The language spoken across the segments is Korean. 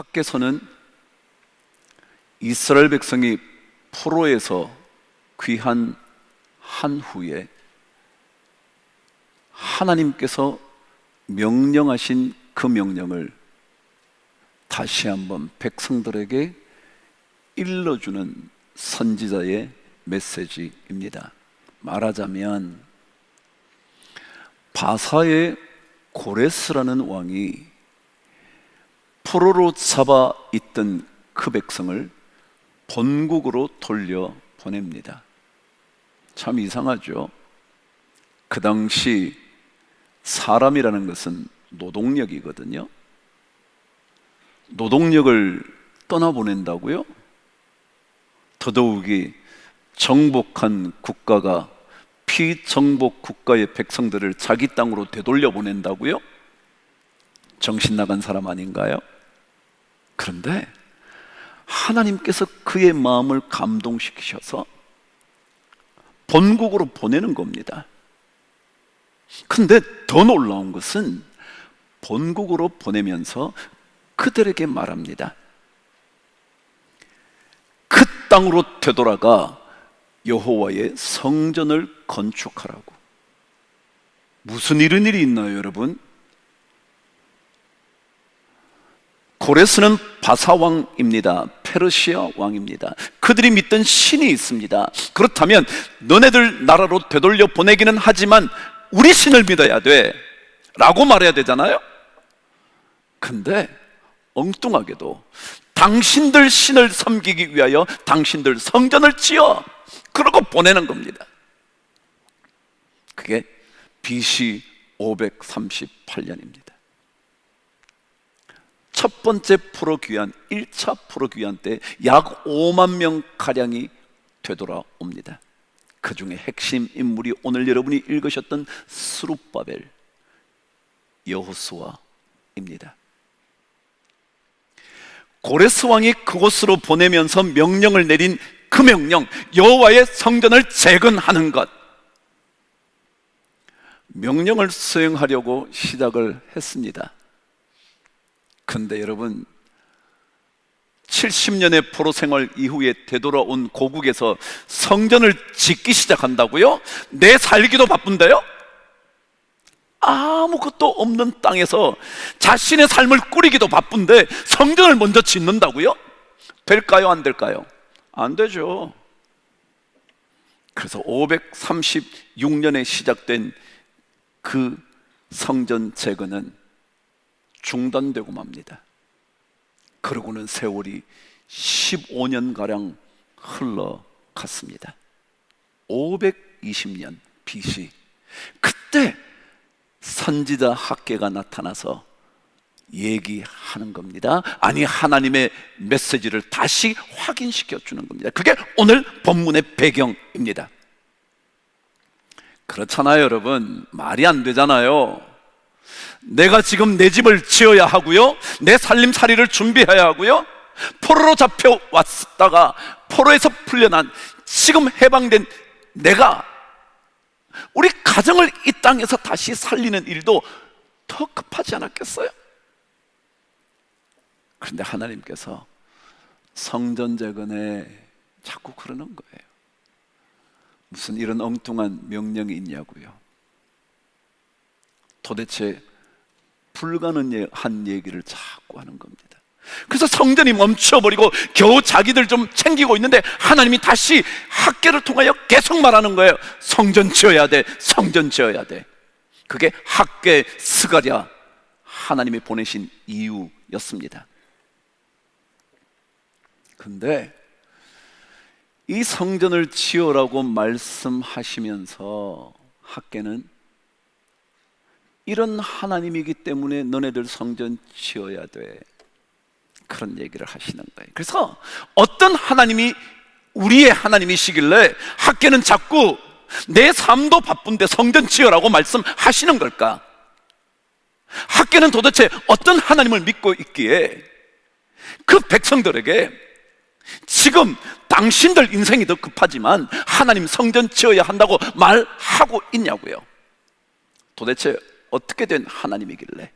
학개서는 이스라엘 백성이 포로에서 귀환한 후에 하나님께서 명령하신 그 명령을 다시 한번 백성들에게 일러주는 선지자의 메시지입니다. 말하자면 바사의 고레스라는 왕이 포로로 잡아 있던 그 백성을 본국으로 돌려보냅니다. 참 이상하죠? 그 당시 사람이라는 것은 노동력이거든요. 노동력을 떠나보낸다고요? 더더욱이 정복한 국가가 피정복 국가의 백성들을 자기 땅으로 되돌려 보낸다고요? 정신 나간 사람 아닌가요? 그런데 하나님께서 그의 마음을 감동시키셔서 본국으로 보내는 겁니다. 근데 더 놀라운 것은 본국으로 보내면서 그들에게 말합니다. 그 땅으로 되돌아가 여호와의 성전을 건축하라고. 무슨 이런 일이 있나요, 여러분? 고레스는 바사왕입니다. 페르시아 왕입니다. 그들이 믿던 신이 있습니다. 그렇다면 너네들 나라로 되돌려 보내기는 하지만 우리 신을 믿어야 돼 라고 말해야 되잖아요. 근데 엉뚱하게도 당신들 신을 섬기기 위하여 당신들 성전을 지어, 그러고 보내는 겁니다. 그게 BC 538년입니다. 첫 번째 포로 귀환, 1차 포로 귀환 때 약 5만 명 가량이 되돌아옵니다. 그 중에 핵심 인물이 오늘 여러분이 읽으셨던 스룹바벨, 여호수아입니다. 고레스 왕이 그곳으로 보내면서 명령을 내린 그 명령, 여호와의 성전을 재건하는 것, 명령을 수행하려고 시작을 했습니다. 근데 여러분, 70년의 포로 생활 이후에 되돌아온 고국에서 성전을 짓기 시작한다고요? 내 살기도 바쁜데요? 아무것도 없는 땅에서 자신의 삶을 꾸리기도 바쁜데 성전을 먼저 짓는다고요? 될까요? 안 될까요? 안 되죠. 그래서 536년에 시작된 그 성전 재건은 중단되고 맙니다. 그러고는 세월이 15년가량 흘러갔습니다. 520년 BC, 그때 선지자 학개가 나타나서 얘기하는 겁니다. 아니, 하나님의 메시지를 다시 확인시켜 주는 겁니다. 그게 오늘 본문의 배경입니다. 그렇잖아요, 여러분. 말이 안 되잖아요. 내가 지금 내 집을 지어야 하고요, 내 살림살이를 준비해야 하고요, 포로로 잡혀왔다가 포로에서 풀려난 지금 해방된 내가 우리 가정을 이 땅에서 다시 살리는 일도 더 급하지 않았겠어요? 그런데 하나님께서 성전 재건에 자꾸 그러는 거예요. 무슨 이런 엉뚱한 명령이 있냐고요. 도대체 불가능한 얘기를 자꾸 하는 겁니다. 그래서 성전이 멈춰버리고 겨우 자기들 좀 챙기고 있는데 하나님이 다시 학개를 통하여 계속 말하는 거예요. 성전 지어야 돼, 성전 지어야 돼. 그게 학개 스가랴, 하나님이 보내신 이유였습니다. 근데 이 성전을 지으라고 말씀하시면서 학개는 이런 하나님이기 때문에 너네들 성전 지어야 돼, 그런 얘기를 하시는 거예요. 그래서 어떤 하나님이 우리의 하나님이시길래 학개는 자꾸 내 삶도 바쁜데 성전 지으라고 말씀하시는 걸까? 학개는 도대체 어떤 하나님을 믿고 있기에 그 백성들에게 지금 당신들 인생이 더 급하지만 하나님 성전 지어야 한다고 말하고 있냐고요. 도대체 어떻게 된 하나님이길래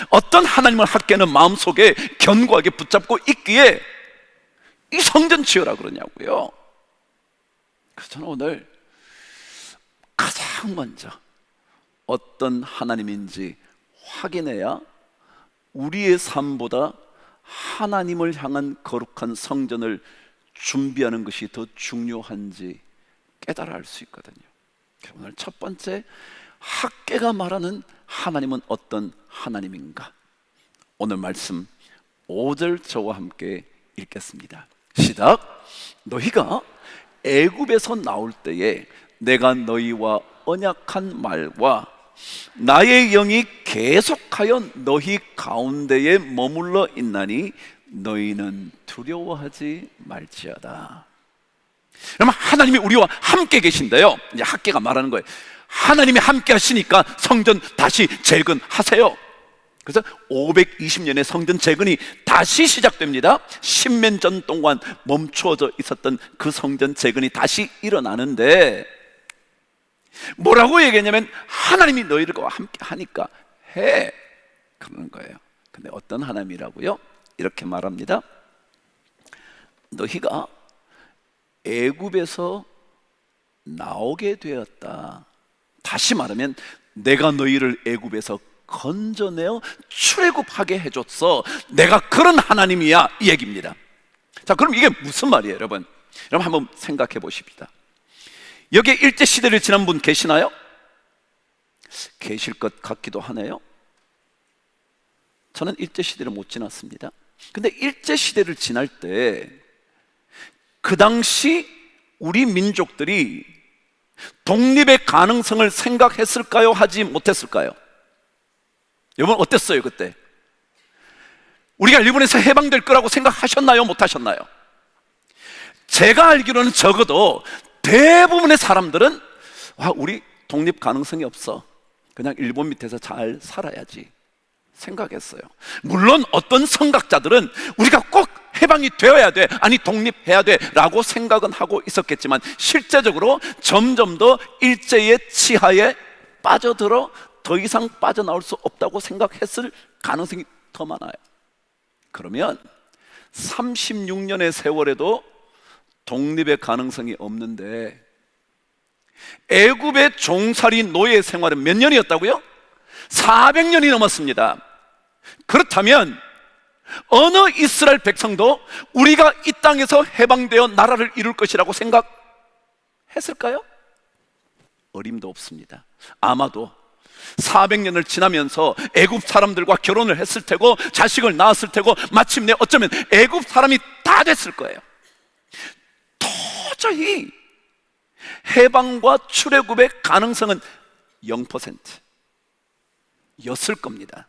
어떤 하나님을 학개는 마음속에 견고하게 붙잡고 있기에 이 성전 지으라 그러냐고요. 그래서 저는 오늘 가장 먼저 어떤 하나님인지 확인해야 우리의 삶보다 하나님을 향한 거룩한 성전을 준비하는 것이 더 중요한지 깨달아 알 수 있거든요. 오늘 첫 번째, 학개가 말하는 하나님은 어떤 하나님인가? 오늘 말씀 5절 저와 함께 읽겠습니다. 시작. 너희가 애굽에서 나올 때에 내가 너희와 언약한 말과 나의 영이 계속하여 너희 가운데에 머물러 있나니 너희는 두려워하지 말지어다. 그러면 하나님이 우리와 함께 계신데요, 이제 학개가 말하는 거예요. 하나님이 함께 하시니까 성전 다시 재건하세요. 그래서 520년의 성전 재건이 다시 시작됩니다. 십몇 년 동안 멈추어져 있었던 그 성전 재건이 다시 일어나는데 뭐라고 얘기했냐면 하나님이 너희들과 함께 하니까 해, 그러는 거예요. 근데 어떤 하나님이라고요? 이렇게 말합니다. 너희가 애굽에서 나오게 되었다. 다시 말하면 내가 너희를 애굽에서 건져내어 출애굽하게 해줬어. 내가 그런 하나님이야, 이 얘기입니다. 자, 그럼 이게 무슨 말이에요, 여러분? 여러분 한번 생각해 보십시다. 여기에 일제시대를 지난 분 계시나요? 계실 것 같기도 하네요. 저는 일제시대를 못 지났습니다. 근데 일제시대를 지날 때 그 당시 우리 민족들이 독립의 가능성을 생각했을까요? 하지 못했을까요? 여러분 어땠어요 그때? 우리가 일본에서 해방될 거라고 생각하셨나요? 못하셨나요? 제가 알기로는 적어도 대부분의 사람들은 우리 독립 가능성이 없어, 그냥 일본 밑에서 잘 살아야지 생각했어요. 물론 어떤 성각자들은 우리가 꼭 해방이 되어야 돼, 아니 독립해야 돼 라고 생각은 하고 있었겠지만 실제적으로 점점 더 일제의 치하에 빠져들어 더 이상 빠져나올 수 없다고 생각했을 가능성이 더 많아요. 그러면 36년의 세월에도 독립의 가능성이 없는데 애굽의 종살이 노예 생활은 몇 년이었다고요? 400년이 넘었습니다. 그렇다면 어느 이스라엘 백성도 우리가 이 땅에서 해방되어 나라를 이룰 것이라고 생각했을까요? 어림도 없습니다. 아마도 400년을 지나면서 애굽 사람들과 결혼을 했을 테고 자식을 낳았을 테고 마침내 어쩌면 애굽 사람이 다 됐을 거예요. 도저히 해방과 출애굽의 가능성은 0% 였을 겁니다.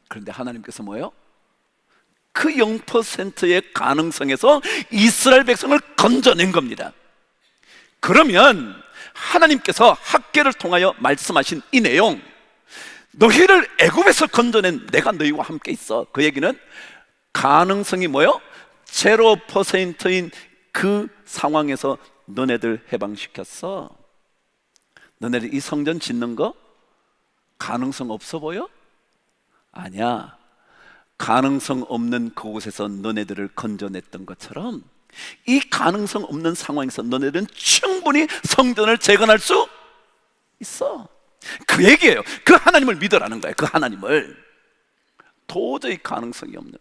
그런데 하나님께서 뭐예요? 그 0%의 가능성에서 이스라엘 백성을 건져낸 겁니다. 그러면 하나님께서 학개를 통하여 말씀하신 이 내용, 너희를 애굽에서 건져낸 내가 너희와 함께 있어, 그 얘기는 가능성이 뭐예요? 0%인 그 상황에서 너네들 해방시켰어. 너네들 이 성전 짓는 거 가능성 없어 보여? 아니야. 가능성 없는 그곳에서 너네들을 건져냈던 것처럼 이 가능성 없는 상황에서 너네들은 충분히 성전을 재건할 수 있어. 그 얘기예요. 그 하나님을 믿으라는 거예요. 그 하나님을. 도저히 가능성이 없는데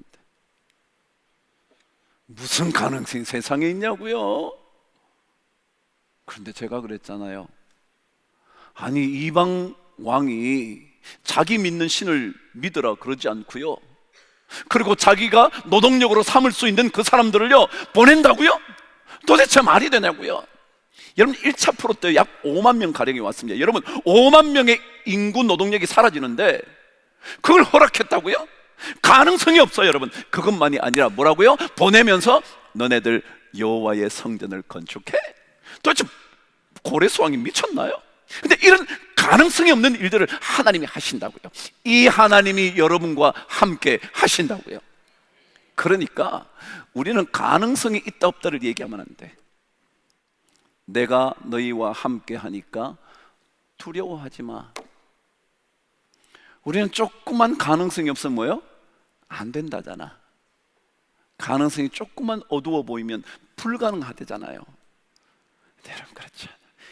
무슨 가능성이 세상에 있냐고요? 그런데 제가 그랬잖아요. 아니 이방 왕이 자기 믿는 신을 믿으라 그러지 않고요, 그리고 자기가 노동력으로 삼을 수 있는 그 사람들을요 보낸다고요? 도대체 말이 되냐고요? 여러분 1차 프로 때 약 5만 명 가량이 왔습니다. 여러분 5만 명의 인구 노동력이 사라지는데 그걸 허락했다고요? 가능성이 없어요. 여러분 그것만이 아니라 뭐라고요? 보내면서 너네들 여호와의 성전을 건축해? 도대체 고레스 왕이 미쳤나요? 근데 이런 가능성이 없는 일들을 하나님이 하신다고요. 이 하나님이 여러분과 함께 하신다고요. 그러니까 우리는 가능성이 있다 없다를 얘기하면 안 돼. 내가 너희와 함께 하니까 두려워하지 마. 우리는 조그만 가능성이 없으면 뭐요? 안 된다잖아. 가능성이 조금만 어두워 보이면 불가능하대잖아요. 여러분, 그렇죠.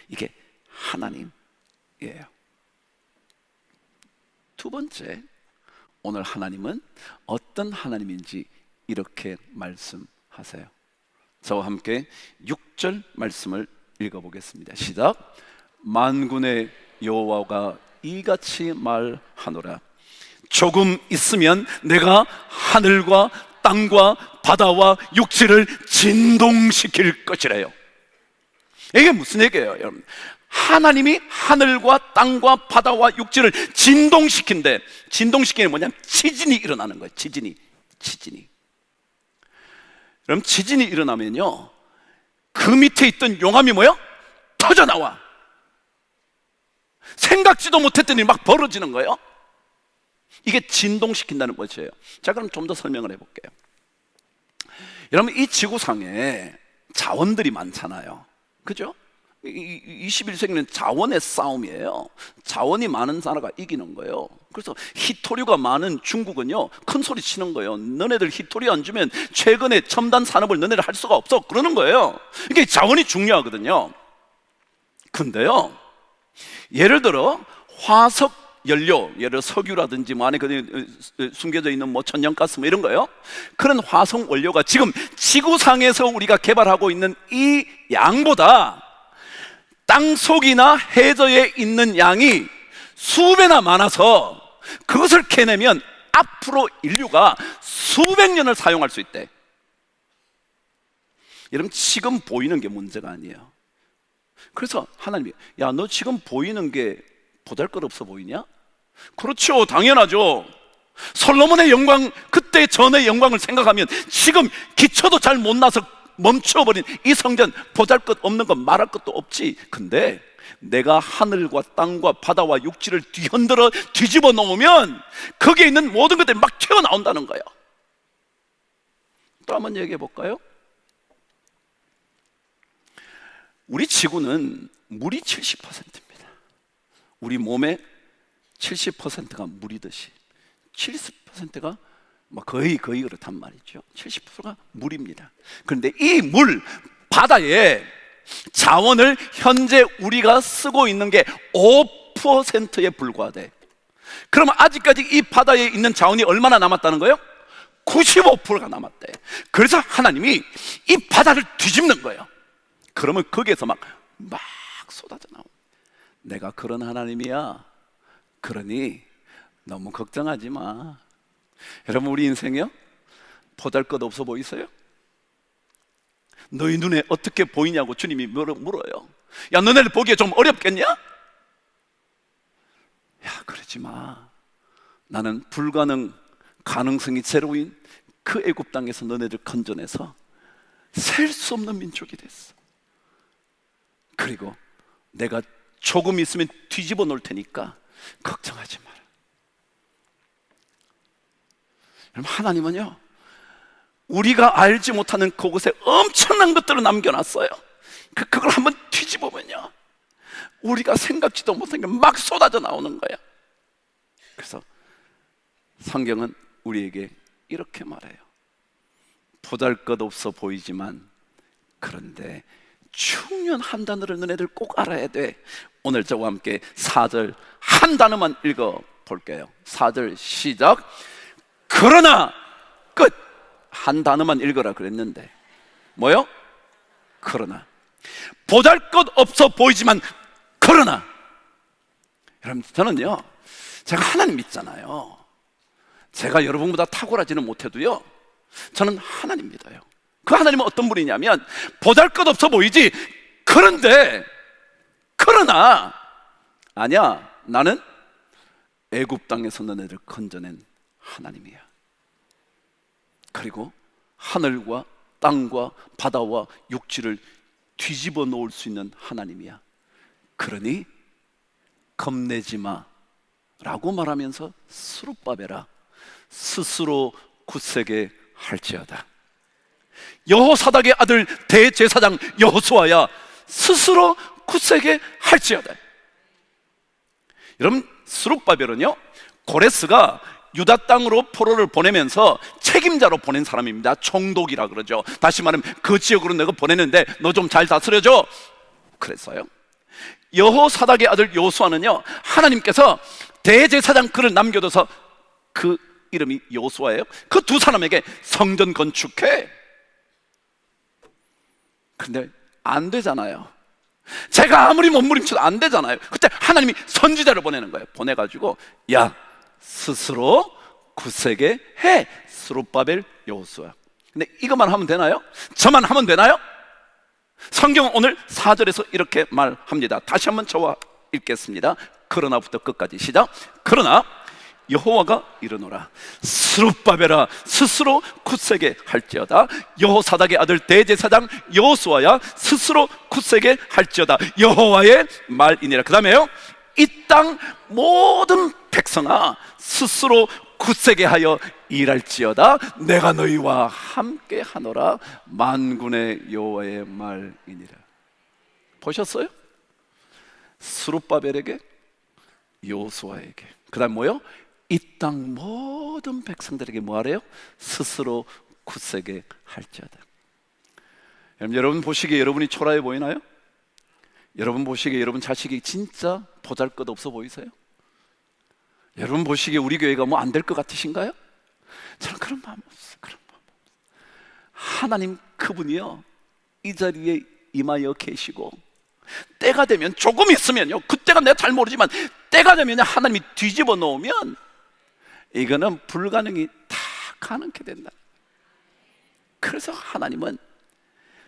이게 하나님이에요. 두 번째, 오늘 하나님은 어떤 하나님인지 이렇게 말씀하세요. 저와 함께 6절 말씀을 읽어보겠습니다. 시작. 만군의 여호와가 이같이 말하노라. 조금 있으면 내가 하늘과 땅과 바다와 육지를 진동시킬 것이래요. 이게 무슨 얘기예요, 여러분? 하나님이 하늘과 땅과 바다와 육지를 진동시킨대. 진동시키는 뭐냐면 지진이 일어나는 거예요. 지진이. 그럼 지진이 일어나면요, 그 밑에 있던 용암이 뭐요? 터져 나와. 생각지도 못했던 일이 막 벌어지는 거예요. 이게 진동시킨다는 것이에요. 자, 그럼 좀 더 설명을 해볼게요. 여러분, 이 지구상에 자원들이 많잖아요. 그죠? 21세기는 자원의 싸움이에요. 자원이 많은 나라가 이기는 거예요. 그래서 희토류가 많은 중국은요, 큰 소리 치는 거예요. 너네들 희토류 안 주면 최근에 첨단 산업을 너네들 할 수가 없어, 그러는 거예요. 이게 자원이 중요하거든요. 근데요, 예를 들어 화석 연료, 예를 들어 석유라든지 뭐 안에 숨겨져 있는 뭐 천연가스 뭐 이런 거요, 그런 화석 원료가 지금 지구상에서 우리가 개발하고 있는 이 양보다 땅속이나 해저에 있는 양이 수배나 많아서 그것을 캐내면 앞으로 인류가 수백 년을 사용할 수 있대. 여러분, 지금 보이는 게 문제가 아니에요. 그래서 하나님이, 야, 너 지금 보이는 게 보잘것없어 보이냐? 그렇죠, 당연하죠. 솔로몬의 영광, 그때 전의 영광을 생각하면 지금 기초도 잘 못 나서 멈춰버린 이 성전, 보잘것없는 건 말할 것도 없지. 근데 내가 하늘과 땅과 바다와 육지를 뒤흔들어 뒤집어 놓으면 거기에 있는 모든 것들이 막 튀어나온다는 거예요. 또 한번 얘기해 볼까요? 우리 지구는 물이 70%입니다. 우리 몸의 70%가 물이듯이 70%가 거의 그렇단 말이죠. 70%가 물입니다. 그런데 이 물, 바다에 자원을 현재 우리가 쓰고 있는 게 5%에 불과하대. 그러면 아직까지 이 바다에 있는 자원이 얼마나 남았다는 거예요? 95%가 남았대. 그래서 하나님이 이 바다를 뒤집는 거예요. 그러면 거기에서 막 쏟아져 나오고, 내가 그런 하나님이야. 그러니 너무 걱정하지 마. 여러분, 우리 인생이요, 보잘것없어 보이세요? 너희 눈에 어떻게 보이냐고 주님이 물어요. 야, 너네들 보기에 좀 어렵겠냐? 야, 그러지 마. 나는 불가능, 가능성이 제로인 그 애굽 땅에서 너네들 건져내서 셀 수 없는 민족이 됐어. 그리고 내가 조금 있으면 뒤집어 놓을 테니까 걱정하지 마라. 여러분, 하나님은요, 우리가 알지 못하는 그곳에 엄청난 것들을 남겨놨어요. 그걸 한번 뒤집어보면요, 우리가 생각지도 못한 게 막 쏟아져 나오는 거야. 그래서 성경은 우리에게 이렇게 말해요. 보잘것없어 보이지만 그런데 중요한 한 단어를 너네들 꼭 알아야 돼. 오늘 저와 함께 4절 한 단어만 읽어볼게요. 4절 시작. 그러나, 끝. 한 단어만 읽어라 그랬는데 뭐요? 그러나. 보잘것없어 보이지만 그러나. 여러분, 저는요, 제가 하나님 믿잖아요. 제가 여러분보다 탁월하지는 못해도요, 저는 하나님 믿어요. 그 하나님은 어떤 분이냐면 보잘것없어 보이지, 그런데 그러나 아니야, 나는 애굽 땅에서 너네들 건져낸 하나님이야. 그리고 하늘과 땅과 바다와 육지를 뒤집어 놓을 수 있는 하나님이야. 그러니 겁내지 마 라고 말하면서 스룹바벨아, 스스로 굳세게 할지어다. 여호사닥의 아들 대제사장 여호수아야, 스스로 굳세게 할지어다. 여러분, 스룹바벨은요, 고레스가 유다 땅으로 포로를 보내면서 책임자로 보낸 사람입니다. 총독이라 그러죠. 다시 말하면 그 지역으로 내가 보내는데 너 좀 잘 다스려줘. 그랬어요. 여호사닥의 아들 요수아는요, 하나님께서 대제사장 그를 남겨둬서, 그 이름이 요수아예요. 그 두 사람에게 성전 건축해. 근데 안 되잖아요. 제가 아무리 몸부림쳐도 안 되잖아요. 그때 하나님이 선지자를 보내는 거예요. 보내가지고 야, 스스로 굳세게 해. 스룹바벨, 여호수아. 근데 이것만 하면 되나요? 저만 하면 되나요? 성경은 오늘 4절에서 이렇게 말합니다. 다시 한번 저와 읽겠습니다. 그러나부터 끝까지 시작. 그러나 여호와가 이르노라, 스룹바벨아 스스로 굳세게 할지어다. 여호사닥의 아들 대제사장 여호수아야 스스로 굳세게 할지어다. 여호와의 말이니라. 그 다음에요, 이 땅 모든 백성아 스스로 굳세게 하여 일할지어다. 내가 너희와 함께 하노라. 만군의 여호와의 말이니라. 보셨어요? 스룹바벨에게, 여호수아에게, 그 다음 뭐요? 이 땅 모든 백성들에게 뭐 하래요? 스스로 굳세게 할지어다. 여러분 보시기에 여러분이 초라해 보이나요? 여러분 보시기에 여러분 자식이 진짜 보잘것없어 보이세요? 여러분 보시기에 우리 교회가 뭐 안 될 것 같으신가요? 저는 그런 마음 없어요. 그런 마음 없어요. 하나님 그분이요, 이 자리에 임하여 계시고, 때가 되면, 조금 있으면요, 그때가 내가 잘 모르지만 때가 되면 하나님이 뒤집어 놓으면 이거는 불가능이 다 가능케 된다. 그래서 하나님은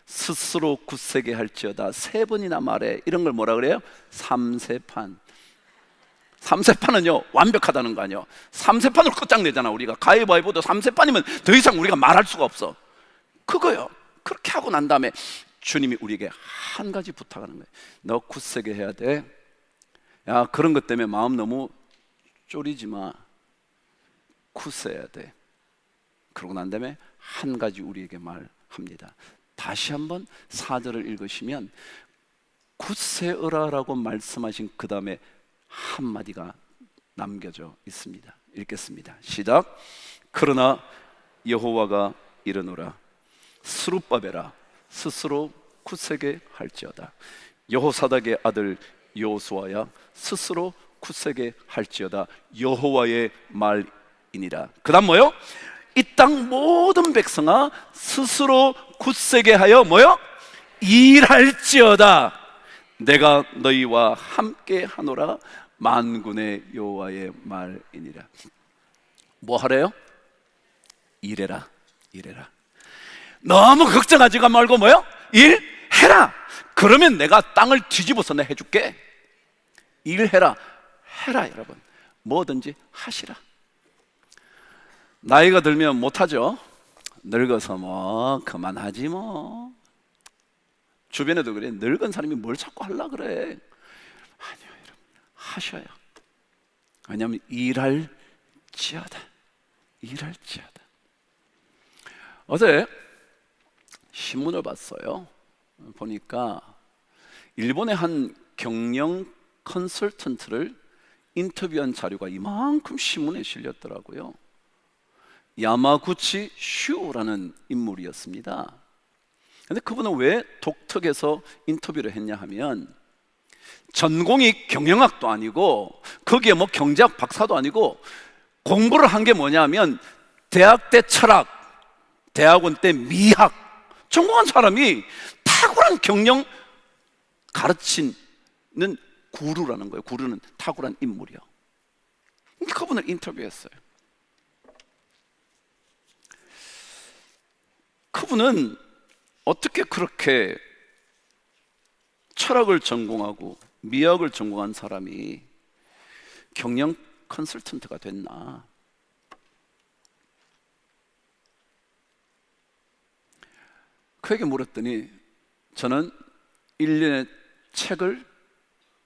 스스로 굳세게 할지어다 세 번이나 말해. 이런 걸 뭐라 그래요? 삼세판. 삼세판은요 완벽하다는 거 아니에요. 삼세판으로 끝장내잖아. 우리가 가위바위보도 삼세판이면 더 이상 우리가 말할 수가 없어. 그거요. 그렇게 하고 난 다음에 주님이 우리에게 한 가지 부탁하는 거예요. 너 굳세게 해야 돼. 야, 그런 것 때문에 마음 너무 졸이지 마. 굳세야 돼. 그러고 난 다음에 한 가지 우리에게 말합니다. 다시 한번 4절을 읽으시면 굳세어라라고 말씀하신 그 다음에 한마디가 남겨져 있습니다. 읽겠습니다. 시작. 그러나 여호와가 이르노라, 스룹바벨아 스스로 굳세게 할지어다. 여호사닥의 아들 여호수아야 스스로 굳세게 할지어다. 여호와의 말이니라. 그 다음 뭐요? 이 땅 모든 백성아 스스로 굳세게 하여 뭐요? 일할지어다. 내가 너희와 함께 하노라. 만군의 여호와의 말이니라. 뭐 하래요? 일해라. 일해라. 너무 걱정하지 말고 뭐요? 일해라. 그러면 내가 땅을 뒤집어서 내 해줄게. 일해라. 해라. 여러분 뭐든지 하시라. 나이가 들면 못하죠. 늙어서 뭐 그만하지 뭐. 주변에도 그래. 늙은 사람이 뭘 자꾸 하려고 그래. 아니요 여러분, 하셔요. 왜냐하면 일할지어다. 일할지어다. 어제 신문을 봤어요. 보니까 일본의 한 경영 컨설턴트를 인터뷰한 자료가 이만큼 신문에 실렸더라고요. 야마구치 슈라는 인물이었습니다. 근데 그분은 왜 독특해서 인터뷰를 했냐 하면, 전공이 경영학도 아니고 거기에 뭐 경제학 박사도 아니고 공부를 한 게 뭐냐면 대학 때 철학, 대학원 때 미학 전공한 사람이 탁월한 경영 가르치는 구루라는 거예요. 구루는 탁월한 인물이요. 그분을 인터뷰했어요. 그분은 어떻게 그렇게 철학을 전공하고 미학을 전공한 사람이 경영 컨설턴트가 됐나? 그에게 물었더니 저는 1년에 책을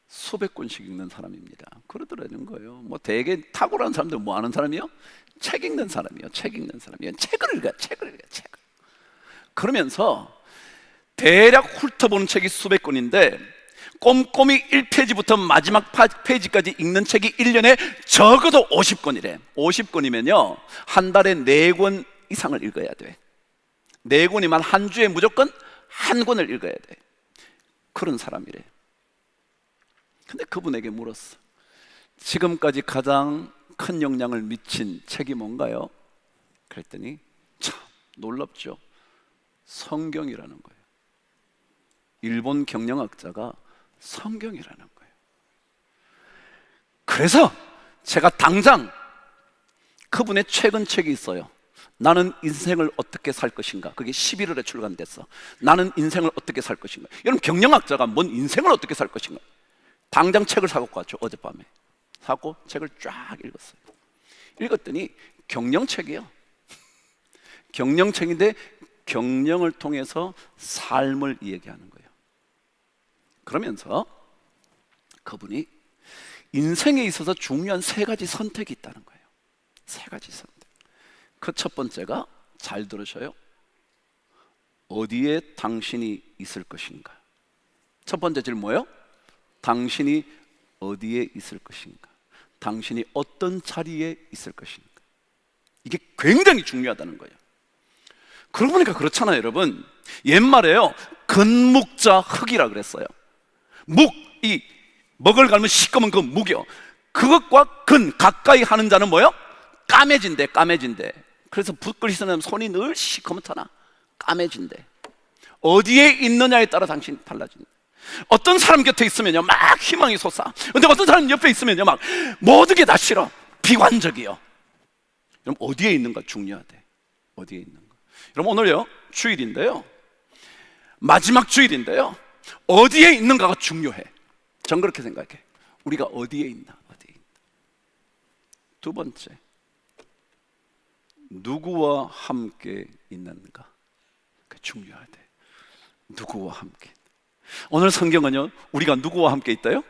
수백 권씩 읽는 사람입니다. 그러더라는 거예요. 뭐 되게 탁월한 사람들은 뭐 하는 사람이요? 책 읽는 사람이요. 책 읽는 사람이요. 책을 읽어. 책을. 그러면서 대략 훑어보는 책이 수백 권인데 꼼꼼히 1페이지부터 마지막 페이지까지 읽는 책이 1년에 적어도 50권이래 50권이면요 한 달에 4권 이상을 읽어야 돼 4권이면 한 주에 무조건 한 권을 읽어야 돼 그런 사람이래. 근데 그분에게 물었어. 지금까지 가장 큰 영향을 미친 책이 뭔가요? 그랬더니 참 놀랍죠. 성경이라는 거예요. 일본 경영학자가 성경이라는 거예요. 그래서 제가 당장 그분의 최근 책이 있어요. 나는 인생을 어떻게 살 것인가. 그게 11월에 출간됐어. 나는 인생을 어떻게 살 것인가. 여러분 경영학자가 뭔 인생을 어떻게 살 것인가. 당장 책을 사고 갔죠. 어젯밤에 사고 책을 쫙 읽었어요. 읽었더니 경영책이에요. 경영책인데 경영을 통해서 삶을 이야기하는 거예요. 그러면서 그분이 인생에 있어서 중요한 3가지 선택이 있다는 거예요. 3가지 선택. 그 첫 번째가 잘 들으셔요. 어디에 당신이 있을 것인가. 첫 번째 질문 뭐예요? 당신이 어디에 있을 것인가. 당신이 어떤 자리에 있을 것인가. 이게 굉장히 중요하다는 거예요. 그러고 보니까 그렇잖아요 여러분. 옛말에요 근묵자 흙이라 그랬어요. 묵, 먹을 갈면 시꺼먼 그 묵이요. 그것과 근 가까이 하는 자는 뭐예요? 까매진대. 까매진대. 그래서 붓글이 쓰는 손이 늘 시커멓잖아. 까매진대. 어디에 있느냐에 따라 당신이 달라진다. 어떤 사람 곁에 있으면요 막 희망이 솟아. 근데 어떤 사람 옆에 있으면요 막 모든 게 다 싫어. 비관적이요. 여러분 어디에 있는가 중요하대. 어디에 있는가. 여러분 오늘요 주일인데요 마지막 주일인데요 어디에 있는가가 중요해. 전 그렇게 생각해. 우리가 어디에 있나. 어디에 있나. 두 번째, 누구와 함께 있는가. 그게 중요하대. 누구와 함께. 오늘 성경은요 우리가 누구와 함께 있다요?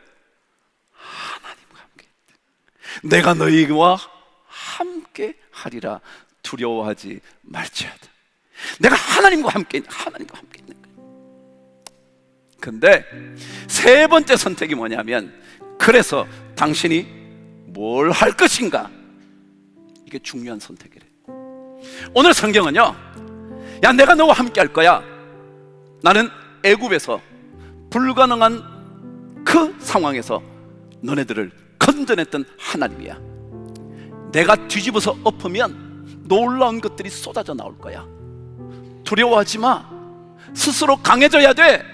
하나님과 함께 있다. 내가 너희와 함께 하리라. 두려워하지 말지어다. 내가 하나님과 함께 있는 거예요. 근데 3번째 선택이 뭐냐면 그래서 당신이 뭘 할 것인가. 이게 중요한 선택이래. 오늘 성경은요 야 내가 너와 함께 할 거야. 나는 애굽에서 불가능한 그 상황에서 너네들을 건져냈던 하나님이야. 내가 뒤집어서 엎으면 놀라운 것들이 쏟아져 나올 거야. 두려워하지 마. 스스로 강해져야 돼.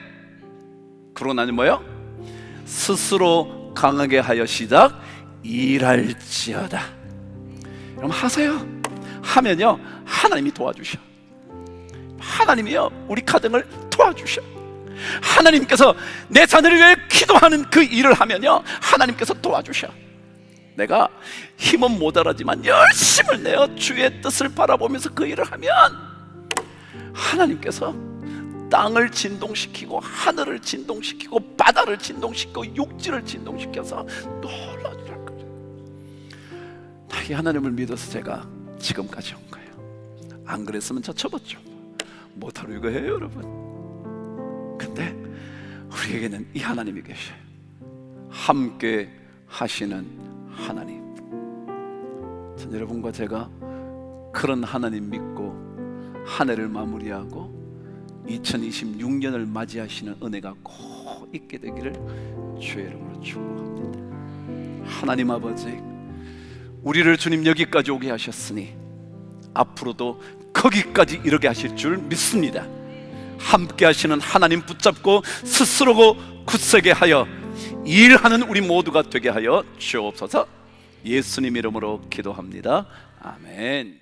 그러고 나니 뭐요? 스스로 강하게 하여 시작 일할지어다. 그럼 하세요. 하면요 하나님이 도와주셔. 하나님이요 우리 가정을 도와주셔. 하나님께서 내 자녀를 위해 기도하는 그 일을 하면요 하나님께서 도와주셔. 내가 힘은 모자라지만 열심을 내어 주의 뜻을 바라보면서 그 일을 하면 하나님께서 땅을 진동시키고 하늘을 진동시키고 바다를 진동시키고 육지를 진동시켜서 놀라게 할 거예요. 이 하나님을 믿어서 제가 지금까지 온 거예요. 안 그랬으면 저 접었죠. 못하러 이거 해요 여러분. 근데 우리에게는 이 하나님이 계셔요. 함께 하시는 하나님. 전 여러분과 제가 그런 하나님 믿고 한 해를 마무리하고 2026년을 맞이하시는 은혜가 꼭 있게 되기를 주의 이름으로 축복합니다. 하나님 아버지, 우리를 주님 여기까지 오게 하셨으니 앞으로도 거기까지 이르게 하실 줄 믿습니다. 함께 하시는 하나님 붙잡고 스스로 굳세게 하여 일하는 우리 모두가 되게 하여 주옵소서. 예수님 이름으로 기도합니다. 아멘.